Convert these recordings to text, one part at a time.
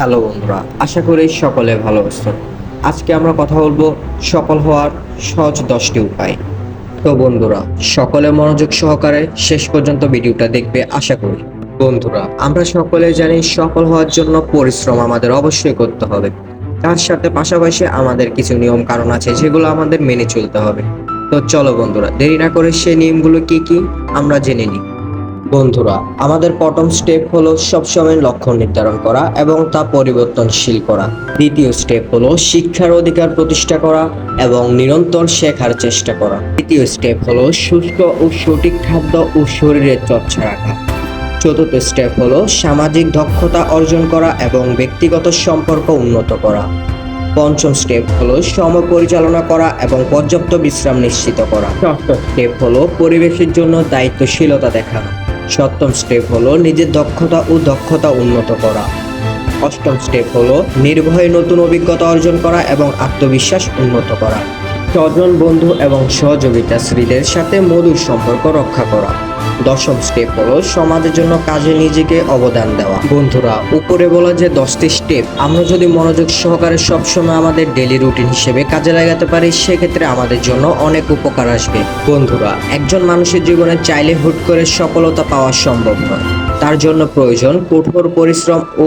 Hello বন্ধুরা, আশা করি সকলে ভালো আছেন। আজকে আমরা কথা বলবো সফল হওয়ার সহজ 10টি উপায়। তো বন্ধুরা, সকলে মনোযোগ সহকারে শেষ পর্যন্ত ভিডিওটা দেখবে আশা করি। বন্ধুরা, আমরা সকলে জানি সফল হওয়ার জন্য পরিশ্রম আমাদের অবশ্যই করতে হবে। তার সাথে পাশাপাশি আমাদের কিছু নিয়ম কানুন আছে যেগুলো আমাদের মেনে চলতে হবে। তো চলো বন্ধুরা, দেরি না করে সেই নিয়মগুলো কি কি আমরা জেনে নিই। বন্ধুরা, আমাদের প্রথম স্টেপ হলো সবসময় লক্ষ্য নির্ধারণ করা এবং তা পরিবর্তনশীল করা। দ্বিতীয় স্টেপ হলো শিক্ষার অধিকার প্রতিষ্ঠা করা এবং নিরন্তর শেখার চেষ্টা করা। তৃতীয় স্টেপ হলো সুস্থ ও সঠিক খাদ্য ও শরীরের চর্চা রাখা। চতুর্থ স্টেপ হলো সামাজিক দক্ষতা অর্জন করা এবং ব্যক্তিগত সম্পর্ক উন্নত করা। পঞ্চম স্টেপ হলো সময় পরিচালনা করা এবং পর্যাপ্ত বিশ্রাম নিশ্চিত করা। ষষ্ঠ স্টেপ হলো পরিবেশের জন্য দায়িত্বশীলতা দেখানো। সপ্তম স্টেপ হলো নিজের দক্ষতা উন্নত করা। অষ্টম স্টেপ হলো নির্ভয়ে নতুন অভিজ্ঞতা অর্জন করা এবং আত্মবিশ্বাস উন্নত করা। স্বজন, বন্ধু এবং সহযোগিতাশ্রীদের সাথে মধুর সম্পর্ক রক্ষা করা। দশম স্টেপ হলো সমাজের জন্য কাজে নিজেকে অবদান দেওয়া। বন্ধুরা, উপরে বলা যে 10টি স্টেপ আমরা যদি মনোযোগ সহকারে সবসময় আমাদের ডেইলি রুটিন হিসেবে কাজে লাগাতে পারি, সেক্ষেত্রে আমাদের জন্য অনেক উপকার আসবে। বন্ধুরা, একজন মানুষের জীবনে চাইলে হুট করে সফলতা পাওয়া সম্ভব নয়। তার জন্য প্রয়োজন কঠোর পরিশ্রম ও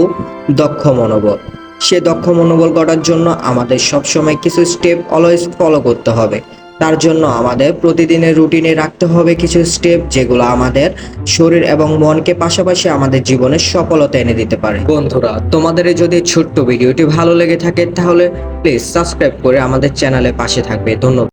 দক্ষ মনোবল। সে দক্ষ মনোবল গড়ার জন্য আমাদের সবসময় কিছু স্টেপ অলওয়েজ ফলো করতে হবে। তার জন্য আমাদের প্রতিদিনের রুটিনে রাখতে হবে কিছু স্টেপ, যেগুলো আমাদের শরীর এবং মনকে পাশাপাশি আমাদের জীবনে সফলতা এনে দিতে পারে। বন্ধুরা, তোমাদের যদি ছোট্ট ভিডিওটি ভালো লেগে থাকে তাহলে প্লিজ সাবস্ক্রাইব করে আমাদের চ্যানেলে পাশে থাকবে। ধন্যবাদ।